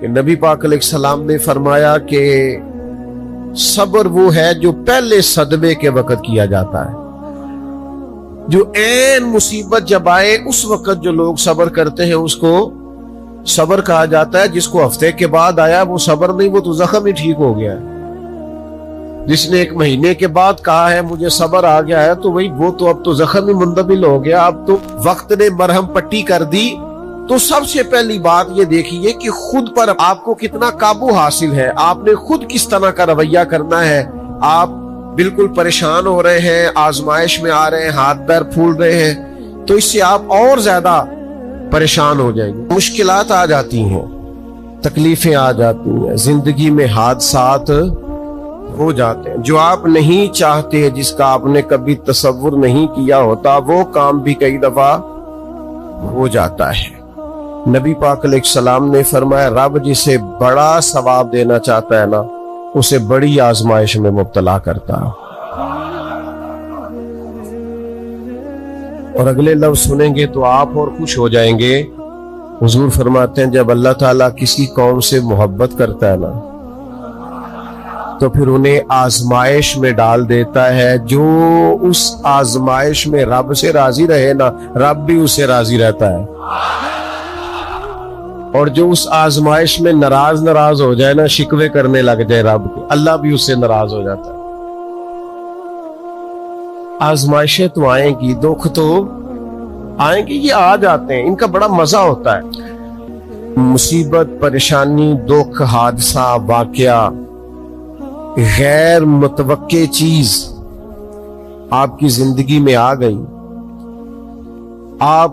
کہ نبی پاک علیہ السلام نے فرمایا کہ صبر وہ ہے جو پہلے صدمے کے وقت کیا جاتا ہے، جو عین مصیبت جب آئے اس وقت جو لوگ صبر کرتے ہیں اس کو صبر کہا جاتا ہے۔ جس کو ہفتے کے بعد آیا وہ صبر نہیں، وہ تو زخم ہی ٹھیک ہو گیا ہے۔ جس نے 1 مہینے کے بعد کہا ہے مجھے صبر آ گیا ہے تو وہ تو اب تو زخم ہی مندمل ہو گیا، اب تو وقت نے مرہم پٹی کر دی۔ تو سب سے پہلی بات یہ دیکھیے کہ خود پر آپ کو کتنا قابو حاصل ہے، آپ نے خود کس طرح کا رویہ کرنا ہے۔ آپ بالکل پریشان ہو رہے ہیں، آزمائش میں آ رہے ہیں، ہاتھ پیر پھول رہے ہیں، تو اس سے آپ اور زیادہ پریشان ہو جائیں گے۔ مشکلات آ جاتی ہیں، تکلیفیں آ جاتی ہیں، زندگی میں حادثات ہو جاتے ہیں جو آپ نہیں چاہتے، جس کا آپ نے کبھی تصور نہیں کیا ہوتا، وہ کام بھی کئی دفعہ ہو جاتا ہے۔ نبی پاک علیہ السلام نے فرمایا رب جسے بڑا ثواب دینا چاہتا ہے نا، اسے بڑی آزمائش میں مبتلا کرتا ہے۔ اور اگلے لفظ سنیں گے تو آپ اور خوش ہو جائیں گے۔ حضور فرماتے ہیں جب اللہ تعالیٰ کسی قوم سے محبت کرتا ہے نا تو پھر انہیں آزمائش میں ڈال دیتا ہے۔ جو اس آزمائش میں رب سے راضی رہے نا، رب بھی اس سے راضی رہتا ہے، اور جو اس آزمائش میں ناراض ہو جائے نا، شکوے کرنے لگ جائے رب کے، اللہ بھی اس سے ناراض ہو جاتا ہے۔ آزمائشیں تو آئیں گی، دکھ تو آئیں گی، یہ آ جاتے ہیں، ان کا بڑا مزہ ہوتا ہے۔ مصیبت، پریشانی، دکھ، حادثہ، واقعہ، غیر متوقع چیز آپ کی زندگی میں آ گئی، آپ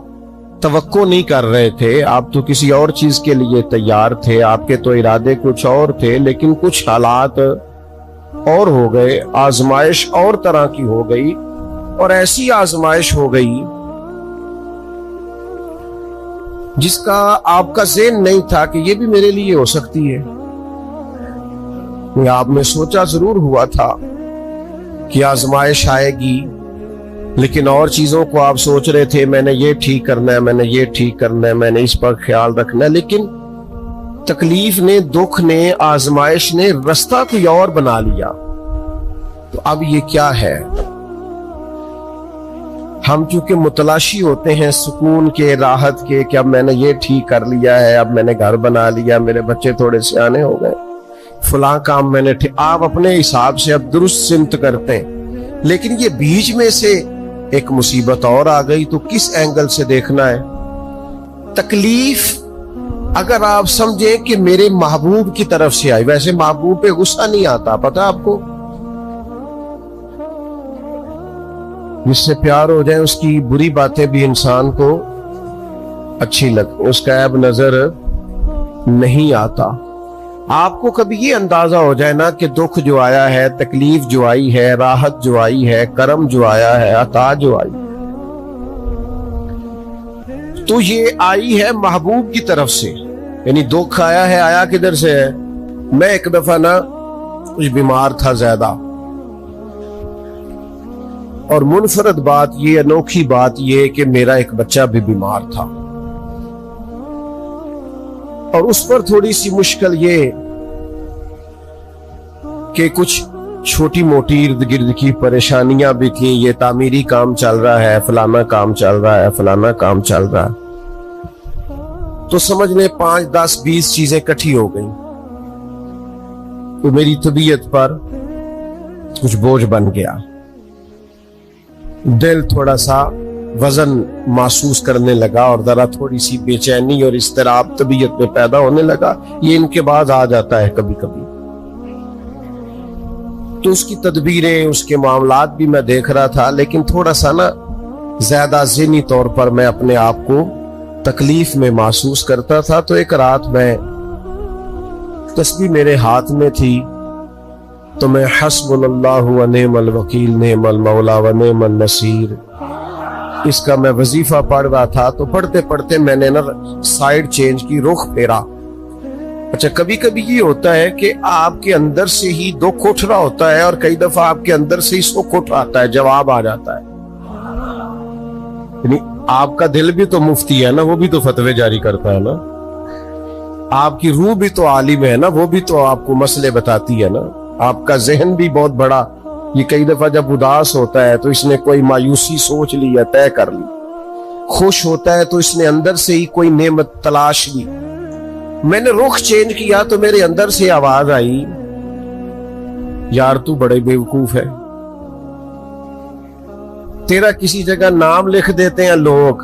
توقع نہیں کر رہے تھے، آپ تو کسی اور چیز کے لیے تیار تھے، آپ کے تو ارادے کچھ اور تھے، لیکن کچھ حالات اور ہو گئے، آزمائش اور طرح کی ہو گئی، اور ایسی آزمائش ہو گئی جس کا آپ کا ذہن نہیں تھا کہ یہ بھی میرے لیے ہو سکتی ہے۔ آپ نے سوچا ضرور ہوا تھا کہ آزمائش آئے گی، لیکن اور چیزوں کو آپ سوچ رہے تھے، میں نے یہ ٹھیک کرنا ہے، میں نے یہ ٹھیک کرنا ہے، میں نے اس پر خیال رکھنا ہے، لیکن تکلیف نے، دکھ نے، آزمائش نے رستہ کوئی اور بنا لیا۔ تو اب یہ کیا ہے؟ ہم چونکہ متلاشی ہوتے ہیں سکون کے، راحت کے، کہ اب میں نے یہ ٹھیک کر لیا ہے، اب میں نے گھر بنا لیا، میرے بچے تھوڑے سیانے ہو گئے، فلاں کام میں نے آپ اپنے حساب سے اب درست سمت کرتے ہیں، لیکن یہ بیچ میں سے ایک مصیبت اور آ گئی تو کس اینگل سے دیکھنا ہے؟ تکلیف اگر آپ سمجھیں کہ میرے محبوب کی طرف سے آئی، ویسے محبوب پہ غصہ نہیں آتا، پتہ آپ کو؟ جس سے پیار ہو جائے اس کی بری باتیں بھی انسان کو اچھی لگتی، اس کا عیب نظر نہیں آتا۔ آپ کو کبھی یہ اندازہ ہو جائے نا کہ دکھ جو آیا ہے، تکلیف جو آئی ہے، راحت جو آئی ہے، کرم جو آیا ہے، عطا جو آئی، تو یہ آئی ہے محبوب کی طرف سے۔ یعنی دکھ آیا ہے، آیا کدھر سے ہے؟ میں ایک دفعہ نا کچھ بیمار تھا زیادہ، اور منفرد بات یہ، انوکھی بات یہ کہ میرا ایک بچہ بھی بیمار تھا، اور اس پر تھوڑی سی مشکل یہ کہ کچھ چھوٹی موٹی ارد گرد کی پریشانیاں بھی تھیں، یہ تعمیری کام چل رہا ہے، فلانا کام چل رہا ہے، فلانا کام چل رہا ہے، تو سمجھ لیں 5 10 20 چیزیں کٹھی ہو گئیں، تو میری طبیعت پر کچھ بوجھ بن گیا، دل تھوڑا سا وزن محسوس کرنے لگا، اور ذرا تھوڑی سی بے چینی اور اضطراب طبیعت میں پیدا ہونے لگا۔ یہ ان کے بعد آ جاتا ہے کبھی کبھی، تو اس کی تدبیریں، اس کے معاملات بھی میں دیکھ رہا تھا، لیکن تھوڑا سا نا زیادہ ذہنی طور پر میں اپنے آپ کو تکلیف میں محسوس کرتا تھا۔ تو ایک رات میں تسبیح میرے ہاتھ میں تھی، تو میں حسبنا اللہ و نعم الوکیل، نعم المولا و نعم النصیر، اس کا میں وظیفہ پڑھ رہا تھا۔ تو پڑھتے پڑھتے میں نے نا سائیڈ چینج کی، رخ پھیرا۔ اچھا، کبھی کبھی یہ ہوتا ہے کہ آپ کے اندر سے ہی دکھ اٹھ رہا ہوتا ہے، اور کئی دفعہ آپ کے اندر سے ہی سکھ اٹھ آتا ہے، جواب آ جاتا ہے۔ یعنی آپ کا دل بھی تو مفتی ہے نا، وہ بھی تو فتوے جاری کرتا ہے نا۔ آپ کی روح بھی تو عالم ہے نا، وہ بھی تو آپ کو مسئلے بتاتی ہے نا. آپ کا ذہن بھی بہت بڑا. یہ کئی دفعہ جب اداس ہوتا ہے تو اس نے کوئی مایوسی سوچ لی یا طے کر لی، خوش ہوتا ہے تو اس نے اندر سے ہی کوئی نعمت تلاش لی. میں نے رخ چینج کیا تو میرے اندر سے آواز آئی، یار تو بڑے بیوقوف ہے. تیرا کسی جگہ نام لکھ دیتے ہیں لوگ،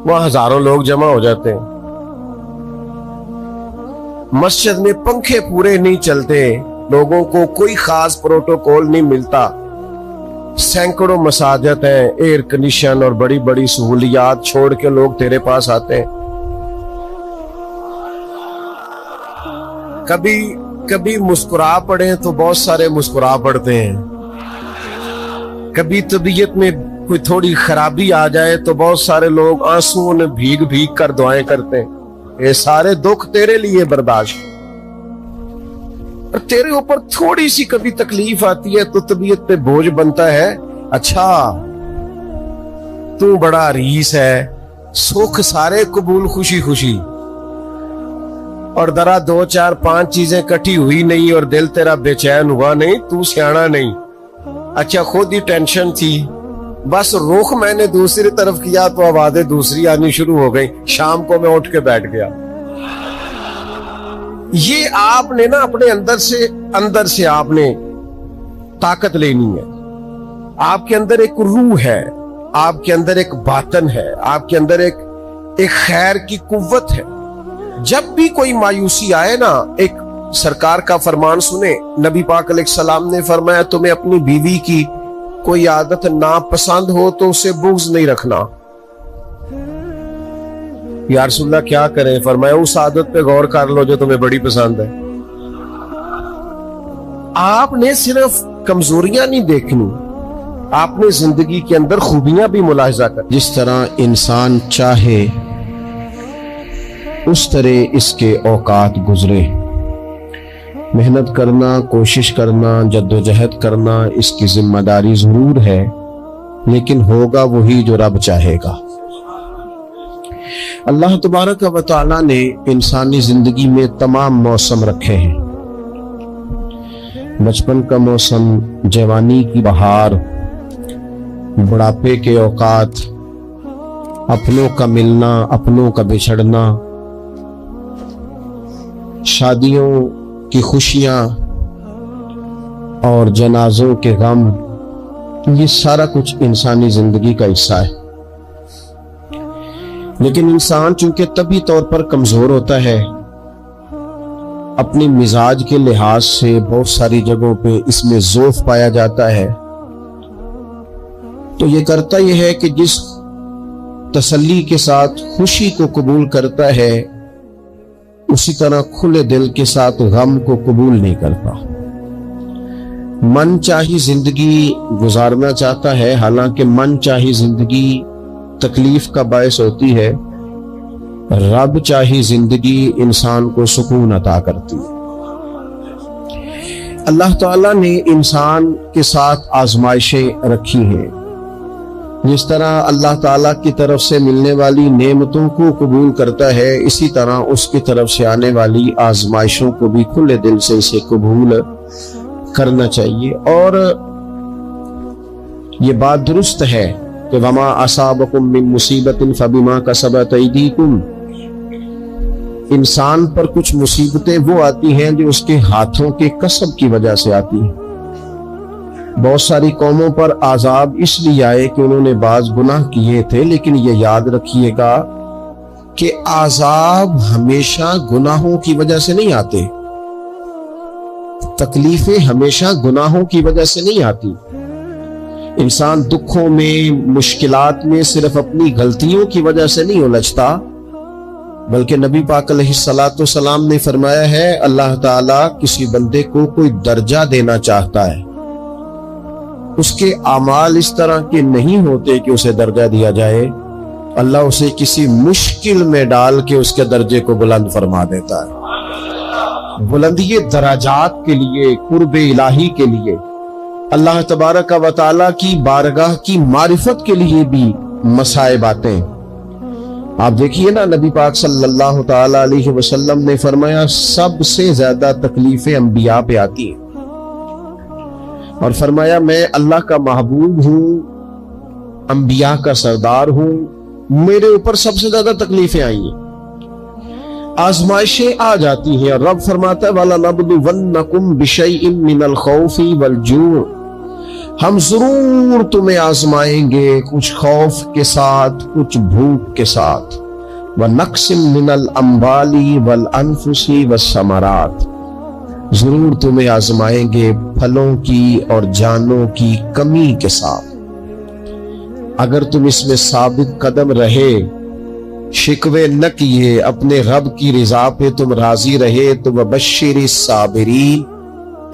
وہاں ہزاروں لوگ جمع ہو جاتے ہیں. مسجد میں پنکھے پورے نہیں چلتے، لوگوں کو کوئی خاص پروٹوکول نہیں ملتا. سینکڑوں مساجد ہیں، ایئر کنڈیشن اور بڑی بڑی سہولیات چھوڑ کے لوگ تیرے پاس آتے ہیں. کبھی مسکرا پڑیں تو بہت سارے مسکرا پڑتے ہیں. کبھی طبیعت میں کوئی تھوڑی خرابی آ جائے تو بہت سارے لوگ آنسوؤں میں بھیگ بھیگ کر دعائیں کرتے ہیں. یہ سارے دکھ تیرے لیے برداشت. اور تیرے اوپر تھوڑی سی کبھی تکلیف آتی ہے تو طبیعت پہ بوجھ بنتا ہے، اچھا تو بڑا عریس ہے، سکھ سارے قبول خوشی خوشی، اور ذرا 2 4 5 چیزیں کٹھی ہوئی نہیں اور دل تیرا بے چین ہوا نہیں، تو سیانا نہیں. اچھا خود ہی ٹینشن تھی، بس رخ میں نے دوسری طرف کیا تو آوازیں دوسری آنی شروع ہو گئی. شام کو میں اٹھ کے بیٹھ گیا. یہ آپ نے نا اپنے اندر سے آپ نے طاقت لینی ہے. آپ کے اندر ایک روح ہے، آپ کے اندر ایک باطن ہے، آپ کے اندر ایک خیر کی قوت ہے. جب بھی کوئی مایوسی آئے نا، ایک سرکار کا فرمان سنیں. نبی پاک علیہ السلام نے فرمایا تمہیں اپنی بیوی کی کوئی عادت ناپسند ہو تو اسے بغض نہیں رکھنا. یا رسول اللہ کیا کریں؟ فرمایا اس عادت پہ غور کر لو جو تمہیں بڑی پسند ہے. آپ نے صرف کمزوریاں نہیں دیکھنی، آپ نے زندگی کے اندر خوبیاں بھی ملاحظہ کر. جس طرح انسان چاہے اس طرح اس کے اوقات گزرے. محنت کرنا، کوشش کرنا، جدوجہد کرنا اس کی ذمہ داری ضرور ہے، لیکن ہوگا وہی جو رب چاہے گا. اللہ تبارک و تعالیٰ نے انسانی زندگی میں تمام موسم رکھے ہیں. بچپن کا موسم، جوانی کی بہار، بڑھاپے کے اوقات، اپنوں کا ملنا، اپنوں کا بچھڑنا، شادیوں کی خوشیاں اور جنازوں کے غم، یہ سارا کچھ انسانی زندگی کا حصہ ہے. لیکن انسان چونکہ طبعی طور پر کمزور ہوتا ہے، اپنی مزاج کے لحاظ سے بہت ساری جگہوں پہ اس میں ضعف پایا جاتا ہے، تو یہ کرتا یہ ہے کہ جس تسلی کے ساتھ خوشی کو قبول کرتا ہے، اسی طرح کھلے دل کے ساتھ غم کو قبول نہیں کرتا. من چاہی زندگی گزارنا چاہتا ہے، حالانکہ من چاہی زندگی تکلیف کا باعث ہوتی ہے. رب چاہی زندگی انسان کو سکون عطا کرتی ہے. اللہ تعالیٰ نے انسان کے ساتھ آزمائشیں رکھی ہیں. جس طرح اللہ تعالیٰ کی طرف سے ملنے والی نعمتوں کو قبول کرتا ہے، اسی طرح اس کی طرف سے آنے والی آزمائشوں کو بھی کھلے دل سے اسے قبول کرنا چاہیے. اور یہ بات درست ہے کہ وما اصابکم من مصیبت فبما کسبت ایدیکم. انسان پر کچھ مصیبتیں وہ آتی ہیں جو اس کے ہاتھوں کے کسب کی وجہ سے آتی ہیں. بہت ساری قوموں پر عذاب اس لیے آئے کہ انہوں نے بعض گناہ کیے تھے، لیکن یہ یاد رکھیے گا کہ عذاب ہمیشہ گناہوں کی وجہ سے نہیں آتے، تکلیفیں ہمیشہ گناہوں کی وجہ سے نہیں آتی. انسان دکھوں میں، مشکلات میں صرف اپنی غلطیوں کی وجہ سے نہیں الجھتا، بلکہ نبی پاک علیہ السلام نے فرمایا ہے اللہ تعالیٰ کسی بندے کو کوئی درجہ دینا چاہتا ہے، اس کے اعمال اس طرح کے نہیں ہوتے کہ اسے درجہ دیا جائے، اللہ اسے کسی مشکل میں ڈال کے اس کے درجے کو بلند فرما دیتا ہے. بلندی درجات کے لیے، قرب الہی کے لیے، اللہ تبارک و تعالیٰ کی بارگاہ کی معرفت کے لیے بھی مصائب آتے ہیں. آپ دیکھیے نا، نبی پاک صلی اللہ تعالی علیہ وسلم نے فرمایا سب سے زیادہ تکلیفیں انبیاء پہ آتی ہیں، اور فرمایا میں اللہ کا محبوب ہوں، انبیاء کا سردار ہوں، میرے اوپر سب سے زیادہ تکلیفیں آئی ہیں، آزمائشیں آ جاتی ہیں، اور رب فرماتا ہے وَلَنَبْلُوَنَّكُمْ بِشَيْءٍ مِّنَ الْخَوْفِ وَالْجُوعِ، ہم ضرور تمہیں آزمائیں گے کچھ خوف کے ساتھ، کچھ بھوک کے ساتھ، وَنَقْصٍ مِّنَ الْأَمْوَالِ وَالْأَنفُسِ وَالثَّمَرَاتِ، ضرور تمہیں آزمائیں گے پھلوں کی اور جانوں کی کمی کے ساتھ۔ اگر تم اس میں ثابت قدم رہے، شکوے نہ کیے، اپنے رب کی رضا پہ تم راضی رہے، تو وبشر الصابرین،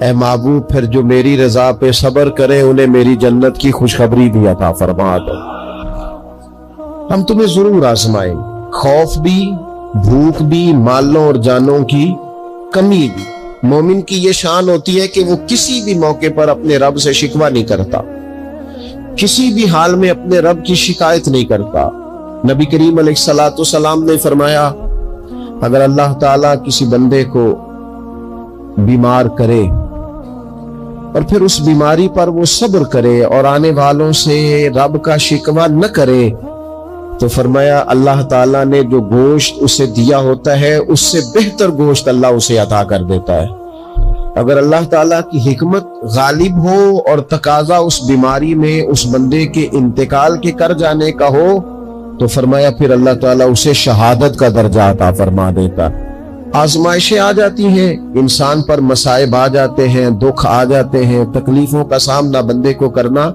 اے محبوب پھر جو میری رضا پہ صبر کرے انہیں میری جنت کی خوشخبری بھی عطا فرما دو۔ ہم تمہیں ضرور آزمائیں، خوف بھی، بھوک بھی، مالوں اور جانوں کی کمی بھی۔ مومن کی یہ شان ہوتی ہے کہ وہ کسی بھی موقع پر اپنے رب سے شکوہ نہیں کرتا، کسی بھی حال میں اپنے رب کی شکایت نہیں کرتا۔ نبی کریم علیہ السلام نے فرمایا اگر اللہ تعالیٰ کسی بندے کو بیمار کرے اور پھر اس بیماری پر وہ صبر کرے اور آنے والوں سے رب کا شکوہ نہ کرے، تو فرمایا اللہ تعالیٰ نے جو گوشت اسے دیا ہوتا ہے اس سے بہتر گوشت اللہ اسے عطا کر دیتا ہے۔ اگر اللہ تعالیٰ کی حکمت غالب ہو اور تقاضا اس بیماری میں اس بندے کے انتقال کے کر جانے کا ہو، تو فرمایا پھر اللہ تعالیٰ اسے شہادت کا درجہ عطا فرما دیتا۔ آزمائشیں آ جاتی ہیں، انسان پر مصائب آ جاتے ہیں، دکھ آ جاتے ہیں، تکلیفوں کا سامنا بندے کو کرنا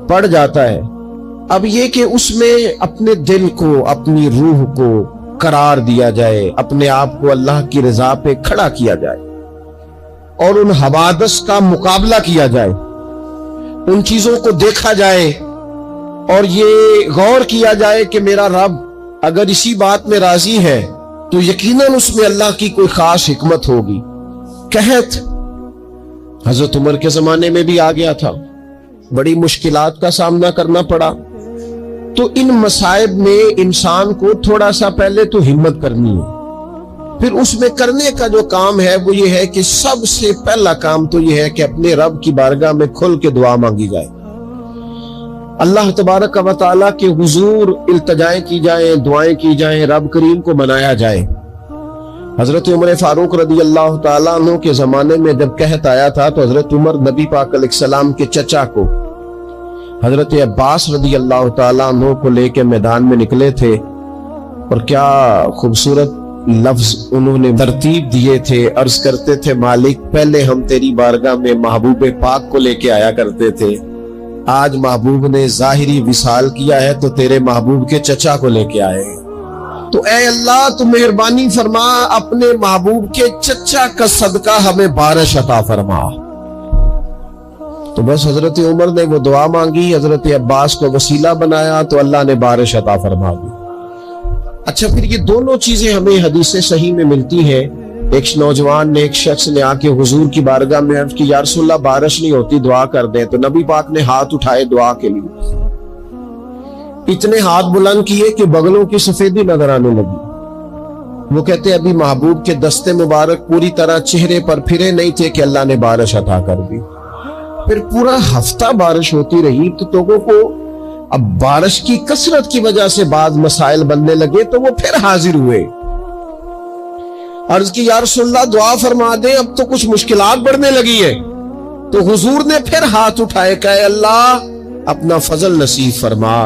پڑ جاتا ہے۔ اب یہ کہ اس میں اپنے دل کو، اپنی روح کو قرار دیا جائے، اپنے آپ کو اللہ کی رضا پہ کھڑا کیا جائے اور ان حوادث کا مقابلہ کیا جائے، ان چیزوں کو دیکھا جائے اور یہ غور کیا جائے کہ میرا رب اگر اسی بات میں راضی ہے تو یقیناً اس میں اللہ کی کوئی خاص حکمت ہوگی۔ قحط حضرت عمر کے زمانے میں بھی آ گیا تھا، بڑی مشکلات کا سامنا کرنا پڑا۔ تو ان مصائب میں انسان کو تھوڑا سا پہلے تو ہمت کرنی ہے، پھر اس میں کرنے کا جو کام ہے وہ یہ ہے کہ سب سے پہلا کام تو یہ ہے کہ اپنے رب کی بارگاہ میں کھل کے دعا مانگی جائے، اللہ تبارک و تعالیٰ کے حضور التجائیں کی جائیں، دعائیں کی جائیں، رب کریم کو منایا جائے۔ حضرت عمر فاروق رضی اللہ تعالیٰ عنہ کے زمانے میں جب قحط آیا تھا تو حضرت عمر نبی پاک علیہ السلام کے چچا کو حضرت عباس رضی اللہ تعالیٰ عنہ کو لے کے میدان میں نکلے تھے، اور کیا خوبصورت لفظ انہوں نے ترتیب دیے تھے، عرض کرتے تھے مالک پہلے ہم تیری بارگاہ میں محبوب پاک کو لے کے آیا کرتے تھے، آج محبوب نے ظاہری وصال کیا ہے تو تیرے محبوب کے چچا کو لے کے آئے، تو اے اللہ تو مہربانی فرما اپنے محبوب کے چچا کا صدقہ ہمیں بارش عطا فرما۔ تو بس حضرت عمر نے وہ دعا مانگی، حضرت عباس کو وسیلہ بنایا تو اللہ نے بارش عطا فرما دی۔ اچھا پھر یہ دونوں چیزیں ہمیں حدیث صحیح میں ملتی ہیں۔ ایک نوجوان نے، ایک شخص نے آ کے حضور کی بارگاہ میں عرض کی یا رسول اللہ بارش نہیں ہوتی، دعا کر دیں، تو نبی پاک نے ہاتھ اٹھائے دعا کے لیے، اتنے ہاتھ بلند کیے کہ بغلوں کی سفیدی نظر آنے لگی۔ وہ کہتے ابھی محبوب کے دستے مبارک پوری طرح چہرے پر پھرے نہیں تھے کہ اللہ نے بارش عطا کر دی۔ پھر پورا ہفتہ بارش ہوتی رہی تو لوگوں کو اب بارش کی کثرت کی وجہ سے بعض مسائل بننے لگے، تو وہ پھر حاضر ہوئے، عرض کی یا رسول اللہ دعا فرما دیں، اب تو کچھ مشکلات بڑھنے لگی ہے۔ تو حضور نے پھر ہاتھ اٹھائے کہ اے اللہ اپنا فضل نصیب فرما،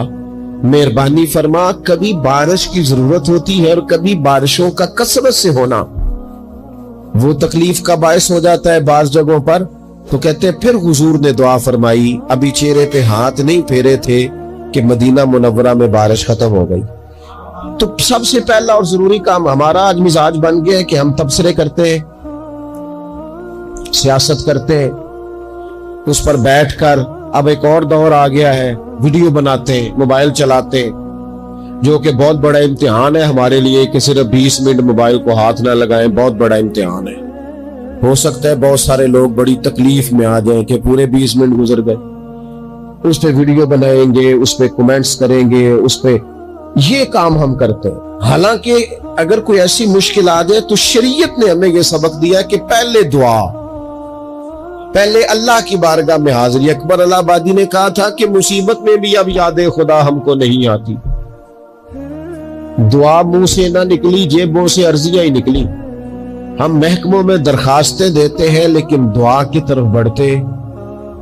مہربانی فرما، کبھی بارش کی ضرورت ہوتی ہے اور کبھی بارشوں کا کثرت سے ہونا وہ تکلیف کا باعث ہو جاتا ہے بعض جگہوں پر۔ تو کہتے ہیں پھر حضور نے دعا فرمائی، ابھی چہرے پہ ہاتھ نہیں پھیرے تھے کہ مدینہ منورہ میں بارش ختم ہو گئی۔ تو سب سے پہلا اور ضروری کام ہمارا آج مزاج بن گیا ہے کہ ہم تبصرے کرتے ہیں، سیاست کرتے ہیں، اس پر بیٹھ کر اب ایک اور دور آ گیا ہے، ویڈیو بناتے ہیں، موبائل چلاتے ہیں، جو کہ بہت بڑا امتحان ہے ہمارے لیے کہ صرف 20 منٹ موبائل کو ہاتھ نہ لگائیں، بہت بڑا امتحان ہے۔ ہو سکتا ہے بہت سارے لوگ بڑی تکلیف میں آ جائیں کہ پورے 20 منٹ گزر گئے، اس پہ ویڈیو بنائیں گے، اس پہ کومنٹس کریں گے، اس پہ یہ کام ہم کرتے ہیں. حالانکہ اگر کوئی ایسی مشکل آ جائے تو شریعت نے ہمیں یہ سبق دیا کہ پہلے دعا، پہلے اللہ کی بارگاہ میں حاضری. اکبر الہ آبادی نے کہا تھا کہ مصیبت میں بھی اب یاد خدا ہم کو نہیں آتی. دعا منہ سے نہ نکلی، جیبوں سے عرضیاں ہی نکلی. ہم محکموں میں درخواستیں دیتے ہیں لیکن دعا کی طرف بڑھتے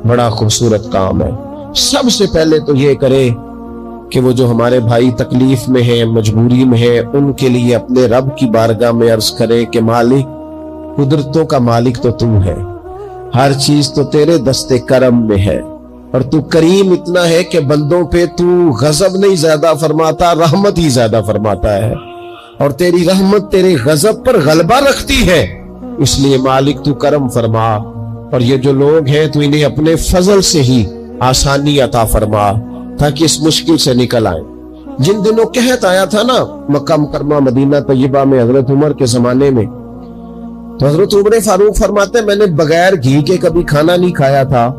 بڑا خوبصورت کام ہے. سب سے پہلے تو یہ کرے کہ وہ جو ہمارے بھائی تکلیف میں ہیں، مجبوری میں ہیں، ان کے لیے اپنے رب کی بارگاہ میں عرض کرے کہ مالک، قدرتوں کا مالک تو تم ہے، ہر چیز تو تیرے دستے کرم میں ہے، اور تو کریم اتنا ہے کہ بندوں پہ تو غضب نہیں زیادہ فرماتا، رحمت ہی زیادہ فرماتا ہے، اور تیری رحمت تیرے غضب پر غلبہ رکھتی ہے. اس لیے مالک تو کرم فرما، اور یہ جو لوگ ہیں تو انہیں اپنے فضل سے ہی آسانی عطا فرما تاکہ اس مشکل سے نکل آئیں. جن دنوں قحط آیا تھا نا مکہ مکرمہ مدینہ طیبہ میں حضرت عمر کے زمانے میں، تو حضرت عمر فاروق فرماتے ہیں میں نے بغیر گھی کے کبھی کھانا نہیں کھایا تھا،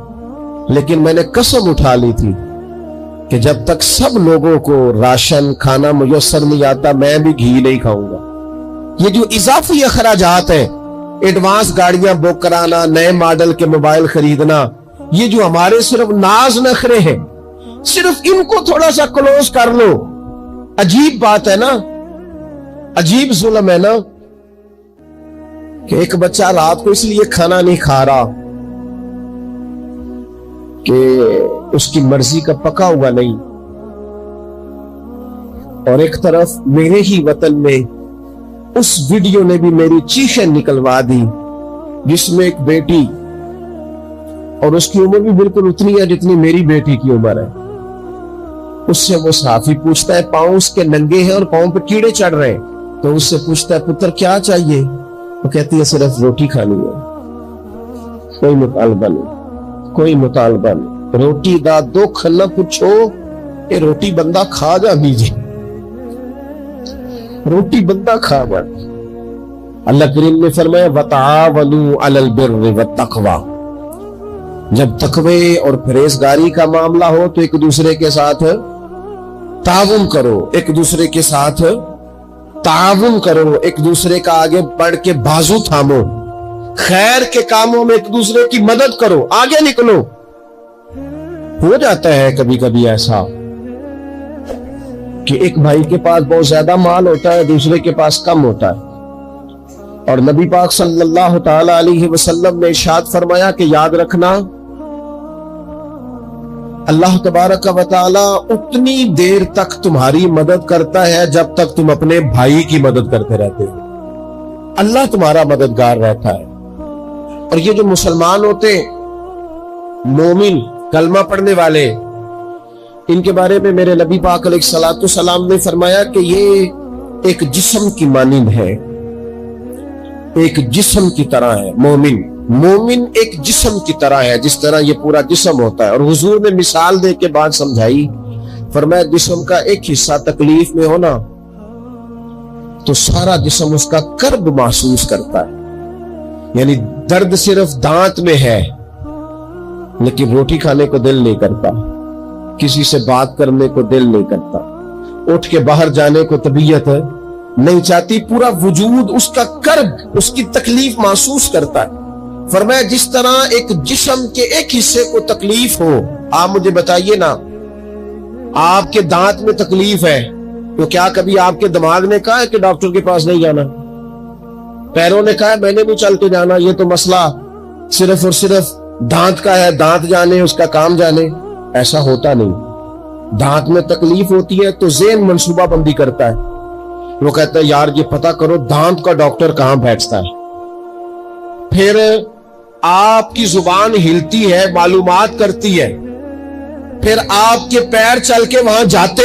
لیکن میں نے قسم اٹھا لی تھی کہ جب تک سب لوگوں کو راشن کھانا میسر نہیں آتا میں بھی گھی نہیں کھاؤں گا. یہ جو اضافی اخراجات ہیں، ایڈوانس گاڑیاں بک کرانا، نئے ماڈل کے موبائل خریدنا، یہ جو ہمارے صرف ناز نخرے ہیں، صرف ان کو تھوڑا سا کلوز کر لو. عجیب بات ہے نا، عجیب ظلم ہے نا کہ ایک بچہ رات کو اس لیے کھانا نہیں کھا رہا کہ اس کی مرضی کا پکا ہوا نہیں، اور ایک طرف میرے ہی وطن میں اس ویڈیو نے بھی میری چیخیں نکلوا دی جس میں ایک بیٹی، اور اس کی عمر بھی بالکل اتنی ہے جتنی میری بیٹی کی عمر ہے، اس سے وہ صحافی پوچھتا ہے پاؤں اس کے ننگے ہیں اور پاؤں پہ کیڑے چڑھ رہے ہیں، تو اس سے پوچھتا ہے پتر کیا چاہیے؟ وہ کہتی ہے صرف روٹی کھانی ہے، کوئی مطالبہ نہیں، کوئی مطالبہ نہیں، روٹی دا دو کھنا پوچھو، اے روٹی بندہ کھا جا دیجیے، روٹی بندہ کھا جا. اللہ کریم نے فرمایا وَتَعَاوَنُوا عَلَى الْبِرِّ وَالتَّقْوَى. جب تقوی اور پرہیزگاری کا معاملہ ہو تو ایک دوسرے کے ساتھ تعاون کرو، ایک دوسرے کے ساتھ تعاون کرو، ایک دوسرے کا آگے بڑھ کے بازو تھامو، خیر کے کاموں میں ایک دوسرے کی مدد کرو، آگے نکلو. ہو جاتا ہے کبھی کبھی ایسا کہ ایک بھائی کے پاس بہت زیادہ مال ہوتا ہے، دوسرے کے پاس کم ہوتا ہے، اور نبی پاک صلی اللہ تعالی علیہ وسلم نے ارشاد فرمایا کہ یاد رکھنا اللہ تبارک و تعالی اتنی دیر تک تمہاری مدد کرتا ہے جب تک تم اپنے بھائی کی مدد کرتے رہتے ہو. اللہ تمہارا مددگار رہتا ہے. اور یہ جو مسلمان ہوتے ہیں، مومن، کلمہ پڑھنے والے، ان کے بارے میں میرے نبی پاک علیہ الصلوۃ والسلام نے فرمایا کہ یہ ایک جسم کی مانند ہے، ایک جسم کی طرح ہے. مومن ایک جسم کی طرح ہے، جس طرح یہ پورا جسم ہوتا ہے. اور حضور نے مثال دے کے بات سمجھائی، فرمایا جسم کا ایک حصہ تکلیف میں ہونا تو سارا جسم اس کا کرب محسوس کرتا ہے. یعنی درد صرف دانت میں ہے لیکن روٹی کھانے کو دل نہیں کرتا، کسی سے بات کرنے کو دل نہیں کرتا، اٹھ کے باہر جانے کو طبیعت نہیں چاہتی، پورا وجود اس کا کرب، اس کی تکلیف محسوس کرتا ہے. فرمایا جس طرح ایک جسم کے ایک حصے کو تکلیف ہو، آپ مجھے بتائیے نا، آپ کے دانت میں تکلیف ہے تو کیا کبھی آپ کے دماغ نے کہا ہے کہ ڈاکٹر کے پاس نہیں جانا؟ پیروں نے کہا ہے میں نے نہیں چل کے جانا، یہ تو مسئلہ صرف اور صرف دانت کا ہے، دانت جانے اس کا کام جانے؟ ایسا ہوتا نہیں. دانت میں تکلیف ہوتی ہے تو ذہن منصوبہ بندی کرتا ہے، وہ کہتا ہے یار یہ پتہ کرو دانت کا ڈاکٹر کہاں بیٹھتا ہے. پھر آپ کی زبان ہلتی ہے، معلومات کرتی ہے، پھر آپ کے پیر چل کے وہاں جاتے